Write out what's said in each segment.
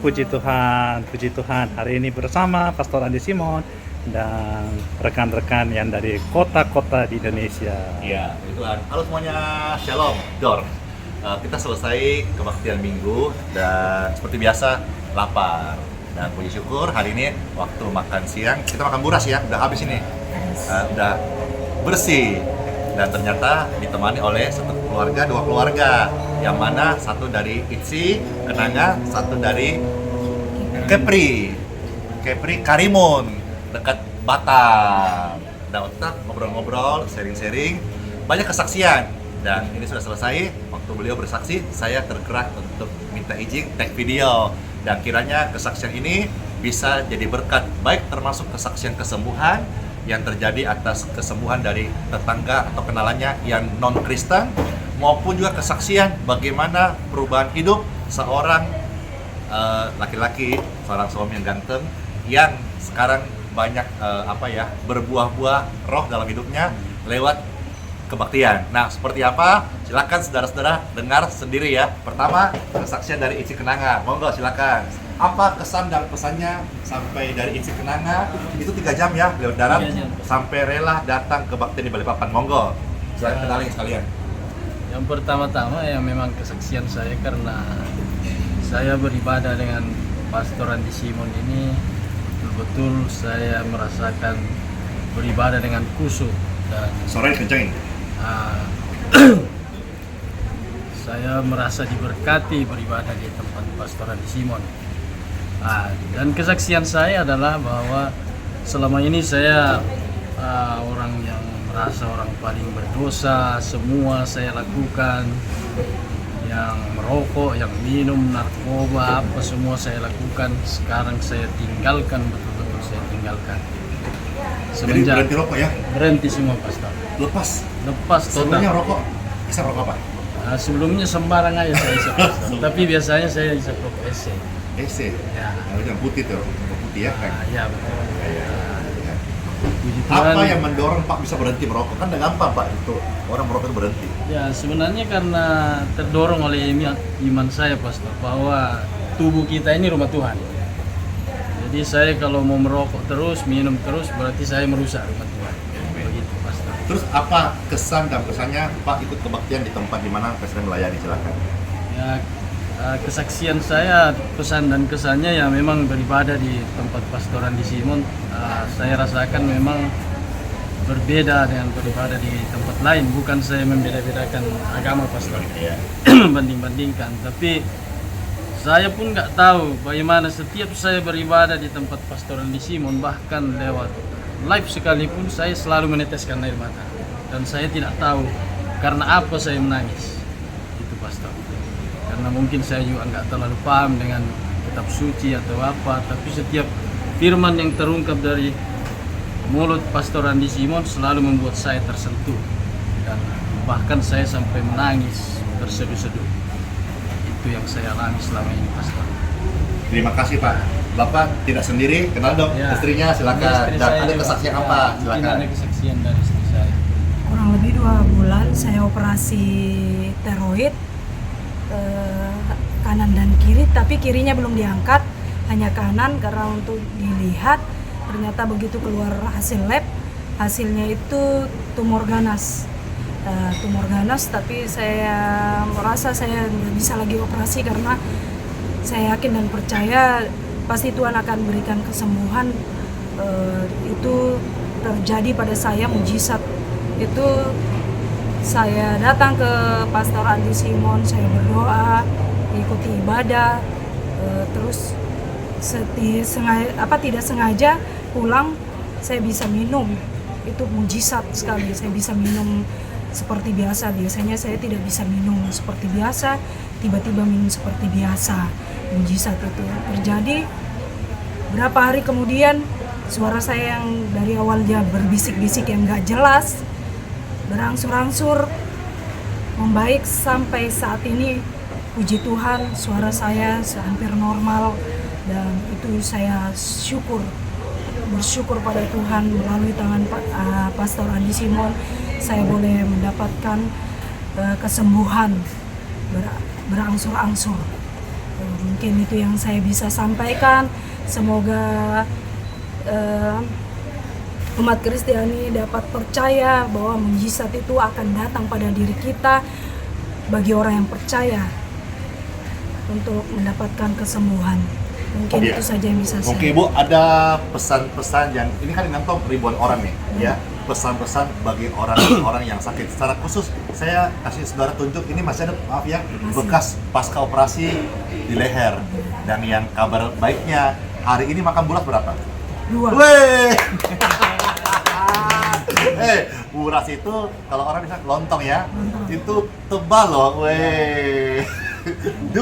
puji Tuhan, puji Tuhan. Hari ini bersama Pastor Andi Simon dan rekan-rekan yang dari kota-kota di Indonesia. Iya, itu kan. Halo semuanya, Shalom, Dor. Kita selesai kebaktian minggu dan seperti biasa lapar. Dan puji syukur hari ini waktu makan siang kita makan buras ya, udah habis ini, udah bersih. Dan ternyata ditemani oleh dua keluarga, yang mana satu dari Itsi, Kenanga, satu dari Kepri Karimun, dekat Batam. Dan kita ngobrol-ngobrol, sharing-sharing, banyak kesaksian. Dan ini sudah selesai, waktu beliau bersaksi, saya tergerak untuk minta izin take video. Dan kiranya kesaksian ini bisa jadi berkat, baik termasuk kesaksian kesembuhan yang terjadi atas kesembuhan dari tetangga atau kenalannya yang non-Kristen, maupun juga kesaksian bagaimana perubahan hidup seorang laki-laki, seorang suami yang ganteng, yang sekarang banyak berbuah-buah roh dalam hidupnya lewat kebaktian. Nah, seperti apa? Silakan saudara-saudara dengar sendiri ya. Pertama, kesaksian dari Itsi Kenanga. Monggo silakan. Apa kesan dan pesannya sampai dari Itsi Kenanga? Itu 3 jam ya lewat darat sampai rela datang ke kebaktian di Balikpapan. Monggo. Silakan kenalin sekalian. Yang pertama-tama ya memang kesaksian saya karena saya beribadah dengan Pastor Andi Simon ini, betul-betul saya merasakan beribadah dengan khusyuk dan Sore kencengin. saya merasa diberkati beribadah di tempat Pastor Andi Simon. Dan kesaksian saya adalah bahwa selama ini saya orang yang merasa orang paling berdosa, semua saya lakukan, yang merokok, yang minum, narkoba, apa semua saya lakukan. Sekarang saya tinggalkan, betul-betul saya tinggalkan. Jadi berhenti rokok ya? Berhenti semua, Pastor. Lepas Lepas sebelumnya total. rokok. Bisa rokok apa? Sebelumnya sembarang aja saya isap, Pastor. Tapi biasanya saya isap rokok EC. EC. Ya. Yang putih tuh, rokok putih ya kan? Ya betul. Ya. Puji Apa Tuhan. yang mendorong Pak bisa berhenti merokok? Kan udah gampang Pak, itu orang merokok itu berhenti. Ya sebenarnya karena terdorong oleh iman saya, Pastor, bahwa tubuh kita ini rumah Tuhan. Jadi saya kalau mau merokok terus, minum terus, berarti saya merusak rumah Tuhan. Begitu, Pastor. Terus apa kesan dan pesannya Pak ikut kebaktian di tempat di mana Presiden melayani? Silakan. Ya kesaksian saya, pesan dan kesannya ya memang beribadah di tempat Pastor Andi Simon, saya rasakan memang berbeda dengan beribadah di tempat lain. Bukan saya membeda-bedakan agama, Pastor, banding-bandingkan, tapi saya pun nggak tahu bagaimana setiap saya beribadah di tempat Pastor Andi Simon, bahkan lewat live sekalipun, saya selalu meneteskan air mata. Dan saya tidak tahu karena apa saya menangis. Itu, Pastor. Karena mungkin saya juga nggak terlalu paham dengan kitab suci atau apa, tapi setiap firman yang terungkap dari mulut Pastor Andi Simon selalu membuat saya tersentuh. Dan bahkan saya sampai menangis, terseduh-seduh. Itu yang saya alami selama ini, Pastor. Terima kasih Pak. Bapak tidak sendiri, kenal dong Ya. istrinya, silakan. Istri Dan saya ada juga. kesaksian Ya, apa? mungkin Silakan. ada kesaksian dari istri saya. Kurang lebih 2 bulan saya operasi tiroid, kanan dan kiri, tapi kirinya belum diangkat, hanya kanan karena untuk dilihat. Ternyata begitu keluar hasil lab, hasilnya itu tumor ganas. Tapi saya merasa saya nggak bisa lagi operasi karena saya yakin dan percaya pasti Tuhan akan berikan kesembuhan. Itu terjadi pada saya, mujizat. Itu saya datang ke Pastor Andi Simon, saya berdoa, ikuti ibadah, terus tidak sengaja pulang saya bisa minum. Itu mujizat sekali, saya bisa minum seperti biasa. Biasanya saya tidak bisa minum seperti biasa, tiba-tiba minum seperti biasa. Mujizat itu terjadi. Berapa hari kemudian suara saya yang dari awalnya berbisik-bisik yang gak jelas, berangsur-angsur membaik sampai saat ini. Puji Tuhan, suara saya hampir normal, dan itu saya bersyukur pada Tuhan. Melalui tangan Pastor Andi Simon, saya boleh mendapatkan kesembuhan berangsur-angsur. Mungkin itu yang saya bisa sampaikan. Semoga umat Kristiani dapat percaya bahwa mujizat itu akan datang pada diri kita bagi orang yang percaya untuk mendapatkan kesembuhan. Mungkin Oke. itu saja yang bisa Oke saya. Ibu, ada pesan-pesan yang ini kan nonton ribuan orang nih, ya. Pesan-pesan bagi orang-orang yang sakit. Secara khusus saya kasih saudara tunjuk ini masih ada, maaf ya, bekas pasca operasi di leher. Dan yang kabar baiknya hari ini makan bulat berapa? 2. Weh. Buras itu kalau orang bisa lontong ya, itu tebal loh, weh. 2.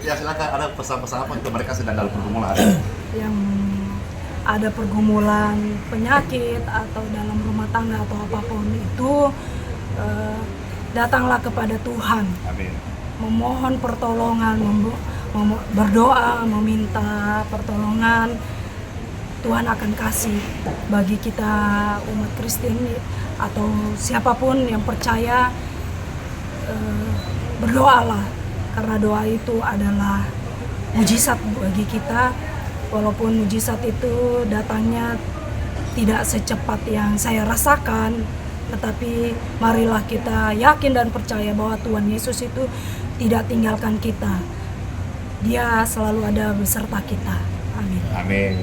Ya silakan, ada pesan-pesan apa untuk mereka sedang dalam pergumulan? Yang ada pergumulan penyakit atau dalam rumah tangga atau apapun itu, datanglah kepada Tuhan, Amin. memohon pertolongan, berdoa, meminta pertolongan. Tuhan akan kasih bagi kita umat Kristen atau siapapun yang percaya. Berdoalah, karena doa itu adalah mujizat bagi kita. Walaupun mujizat itu datangnya tidak secepat yang saya rasakan, tetapi marilah kita yakin dan percaya bahwa Tuhan Yesus itu tidak tinggalkan kita. Dia selalu ada beserta kita. Amin. Amin.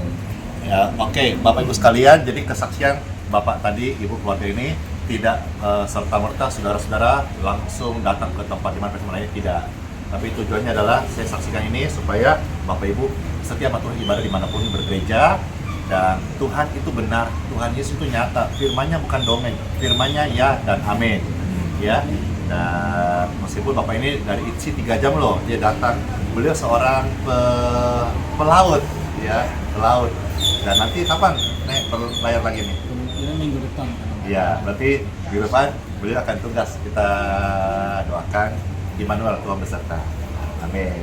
Ya, oke, Bapak Ibu sekalian, jadi kesaksian Bapak tadi, Ibu keluarga ini tidak serta-merta saudara-saudara langsung datang ke tempat di mana mereka melayani, tidak. Tapi tujuannya adalah saya saksikan ini supaya Bapak Ibu setiap waktu ibadah dimanapun bergereja, dan Tuhan itu benar, Tuhan Yesus itu nyata, firman-Nya bukan dongeng, firman-Nya ya dan amin, ya. Dan meskipun Bapak ini dari ITSI 3 jam loh, dia datang, beliau seorang pelaut, ya, pelaut. Dan nanti kapan naik berlayar lagi nih? Ini minggu depan. Ya, berarti minggu depan beliau akan tugas. Kita doakan Immanuel, Tuhan beserta. Amin.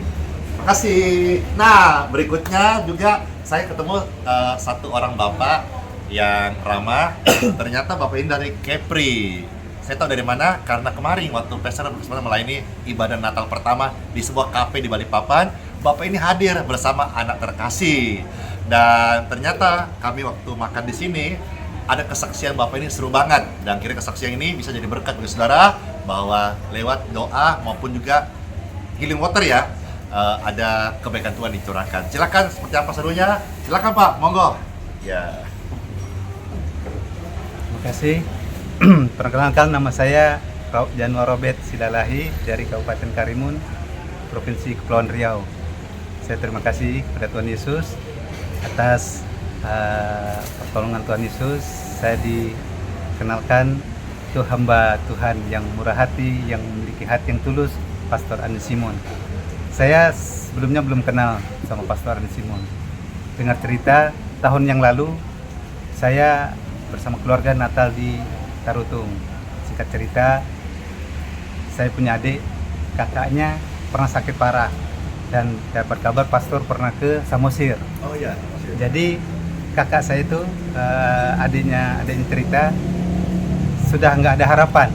Makasih. Nah, berikutnya juga saya ketemu satu orang bapak yang ramah. Ternyata bapak ini dari Kepri. Saya tahu dari mana? Karena kemarin waktu Pastor berkesempatan melayani ibadah Natal pertama di sebuah kafe di Balikpapan, bapak ini hadir bersama anak terkasih. Dan ternyata kami waktu makan di sini ada kesaksian bapak ini seru banget, dan kira kesaksian ini bisa jadi berkat bagi saudara bahwa lewat doa maupun juga healing water ya, ada kebaikan Tuhan dicurahkan. Silakan, seperti apa serunya? Silakan Pak, monggo. Ya. Terima kasih. Perkenalkan, nama saya Januar Robert Silalahi dari Kabupaten Karimun, Provinsi Kepulauan Riau. Saya terima kasih kepada Tuhan Yesus atas pertolongan Tuhan Yesus. Saya dikenalkan itu hamba Tuhan yang murah hati, yang memiliki hati yang tulus, Pastor Andi Simon. Saya sebelumnya belum kenal sama Pastor Andi Simon. Dengar cerita tahun yang lalu saya bersama keluarga Natal di Tarutung. Singkat cerita, saya punya adik, kakaknya pernah sakit parah, dan dapat kabar pastor pernah ke Samosir. Oh iya. Jadi kakak saya itu, adiknya cerita, sudah nggak ada harapan,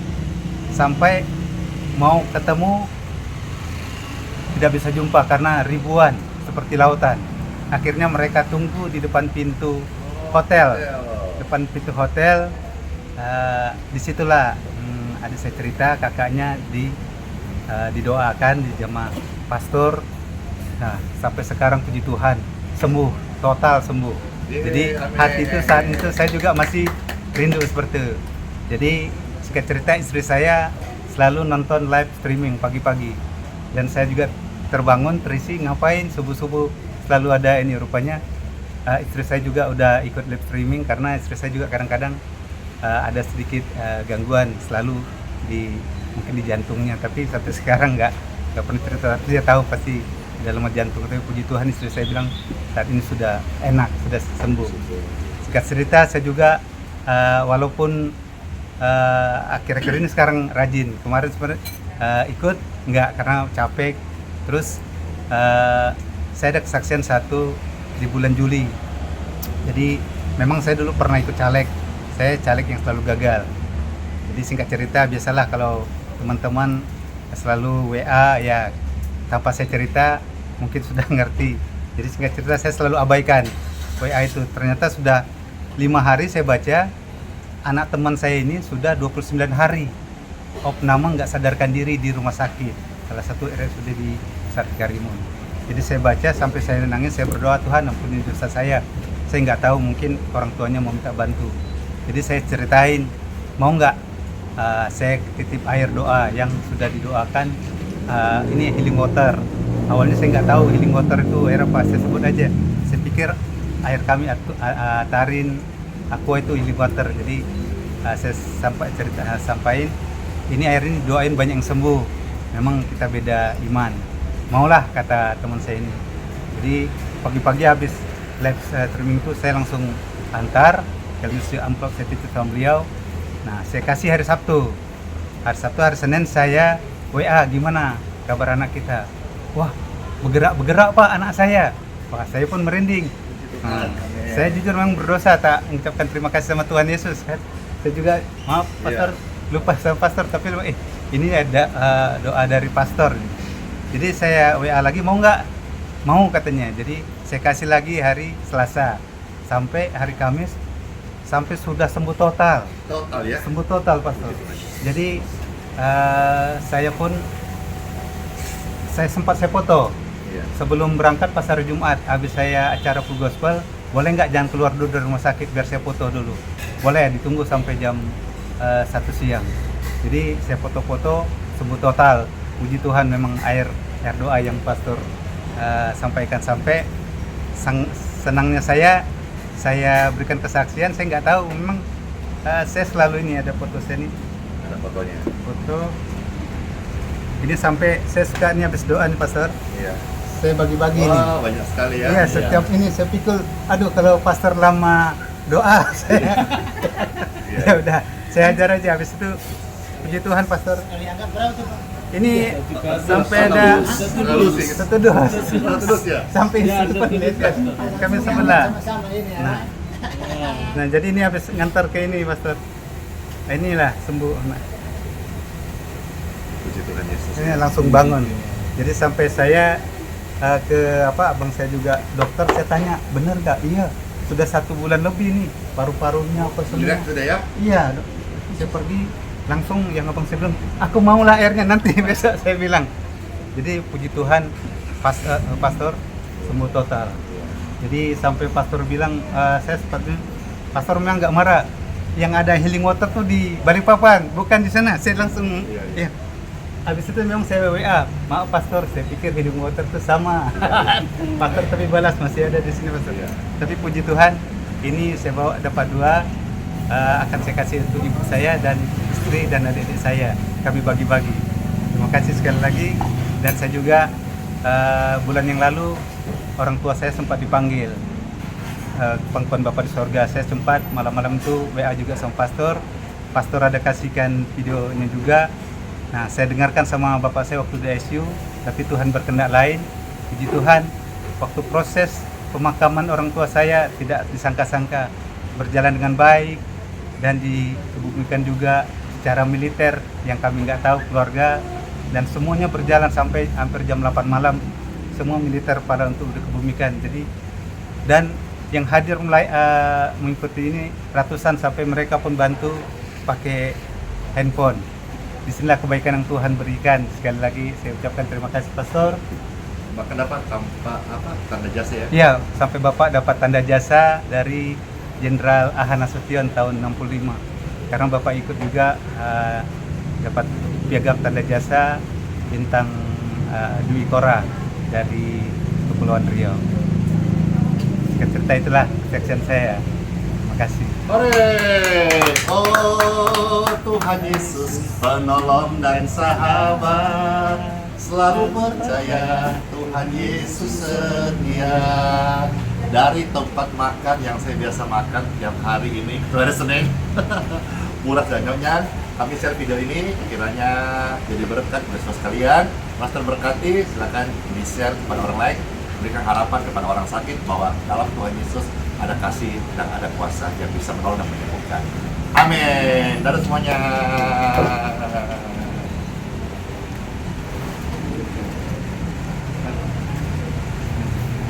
sampai mau ketemu tidak bisa jumpa karena ribuan seperti lautan. Akhirnya mereka tunggu di depan pintu hotel. Disitulah adik saya cerita, kakaknya didoakan, dijamah pastor. Nah, sampai sekarang puji Tuhan sembuh, total sembuh. Jadi hati itu saat itu saya juga masih rindu seperti itu. Jadi singkat cerita, istri saya selalu nonton live streaming pagi-pagi, dan saya juga terbangun terisi, ngapain subuh-subuh selalu ada ini. Rupanya istri saya juga udah ikut live streaming, karena istri saya juga kadang-kadang ada sedikit gangguan selalu mungkin di jantungnya, tapi sampai sekarang nggak pernah cerita, tapi dia tahu pasti dalam jantung. Tapi puji Tuhan, istri saya bilang saat ini sudah enak, sudah sembuh. Singkat cerita, saya juga walaupun akhir-akhir ini sekarang rajin, kemarin sebenarnya ikut nggak karena capek. Terus saya ada kesaksian satu di bulan Juli. Jadi memang saya dulu pernah ikut caleg, saya caleg yang selalu gagal. Jadi singkat cerita, biasalah kalau teman-teman selalu WA ya, tanpa saya cerita mungkin sudah ngerti. Jadi singkat cerita saya selalu abaikan WA itu. Ternyata sudah 5 hari saya baca anak teman saya ini sudah 29 hari opname nggak sadarkan diri di rumah sakit, salah satu RSUD di Sari Karimun. Jadi saya baca sampai saya nangis, saya berdoa, Tuhan ampuni dosa saya nggak tahu, mungkin orang tuanya mau minta bantu. Jadi saya ceritain, mau nggak saya titip air doa yang sudah didoakan, ini healing water. Awalnya saya nggak tahu healing water itu air apa, saya sebut aja. Saya pikir air kami Tarin Aqua itu healing water. Jadi saya sampaikan ini air ini doain banyak yang sembuh. Memang kita beda iman. Maulah kata teman saya ini. Jadi pagi-pagi habis live streaming itu saya langsung antar, sekaligus amplop saya titip sama beliau. Nah saya kasih hari Sabtu. Hari Senin saya WA, gimana kabar anak kita? Wah bergerak Pak anak saya. Wah saya pun merinding. Nah, saya jujur memang berdosa tak mengucapkan terima kasih sama Tuhan Yesus kan. Saya juga maaf pastor, lupa sama pastor, tapi ini ada doa dari pastor. Jadi saya WA lagi, mau nggak? Mau katanya. Jadi saya kasih lagi hari Selasa sampai hari Kamis, sampai sudah sembuh total. Total ya? Sembuh total pastor. Jadi saya sempat saya foto. Sebelum berangkat pas hari Jumat, habis saya acara full gospel, boleh nggak jangan keluar dulu dari rumah sakit biar saya foto dulu. Boleh, ditunggu sampai jam 1 siang. Jadi saya foto-foto, sembuh total. Puji Tuhan, memang air doa yang pastor sampaikan. Sampai senangnya saya berikan kesaksian. Saya nggak tahu, memang saya selalu ini ada foto saya nih. Ada fotonya. Foto ini sampai saya suka nih habis doa nih pastor. Iya. Saya bagi-bagi nih. Wah, banyak sekali ya. Iya, setiap ini saya pikir, aduh kalau pastor lama doa saya. Ya udah, saya ajar aja. Habis itu puji Tuhan pastor. Ini sampai ada satu dos. Terus ya. Sampai kami sebelah. Nah, jadi ini habis ngantar ke ini pastor. Nah, inilah sembuh. Nah, Puji Tuhan Yesus. ini langsung bangun. Jadi sampai saya ke abang saya juga dokter, saya tanya bener nggak? Iya, sudah 1 bulan lebih nih, paru-parunya apa semua. Sudah ya? Iya, saya pergi langsung, yang abang saya bilang, aku maulah airnya nanti besok, saya bilang. Jadi puji Tuhan, pastor sembuh total. Jadi sampai pastor bilang, saya seperti pastor memang nggak marah. Yang ada healing water tuh di Balikpapan, bukan di sana. Saya langsung, ya. Habis itu memang saya WA, maaf pastor, saya pikir healing water itu sama. Pastor tapi balas, masih ada di sini pastor. Tapi puji Tuhan, ini saya bawa dapat 2, akan saya kasih untuk ibu saya dan istri dan adik-adik saya. Kami bagi-bagi. Terima kasih sekali lagi. Dan saya juga bulan yang lalu orang tua saya sempat dipanggil. Pangkuan Bapak di Sorga, saya sempat malam-malam itu WA juga sama pastor. Pastor ada kasihkan videonya juga. Nah, saya dengarkan sama bapak saya waktu di ICU, tapi Tuhan berkehendak lain. Puji Tuhan, waktu proses pemakaman orang tua saya tidak disangka-sangka berjalan dengan baik dan dikebumikan juga secara militer yang kami nggak tahu keluarga, dan semuanya berjalan sampai hampir jam 8 malam. Semua militer pada untuk dikebumikan. Jadi dan yang hadir mulai mengikuti ini ratusan, sampai mereka pun bantu pakai handphone. Disinilah kebaikan yang Tuhan berikan. Sekali lagi saya ucapkan terima kasih pastor. Bahkan dapat tanda jasa ya? Iya, sampai Bapak dapat tanda jasa dari Jenderal AH Nasution tahun 65. Karena Bapak ikut juga dapat piagam tanda jasa bintang Dwi Kora dari Kepulauan Riau. Cerita itulah kesaksian saya. Terima kasih. Oh Tuhan Yesus, penolong dan sahabat, selalu percaya Tuhan Yesus setia. Dari tempat makan yang saya biasa makan tiap hari ini, hari Senin, murah dan nyonya, kami share video ini, kiranya jadi berkat buat saudara sekalian. Master berkati, silakan di-share kepada orang lain, berikan harapan kepada orang sakit bahwa dalam Tuhan Yesus ada kasih dan ada kuasa yang bisa menolong dan menyembuhkan. Amin. Dadah semuanya.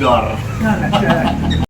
Dor.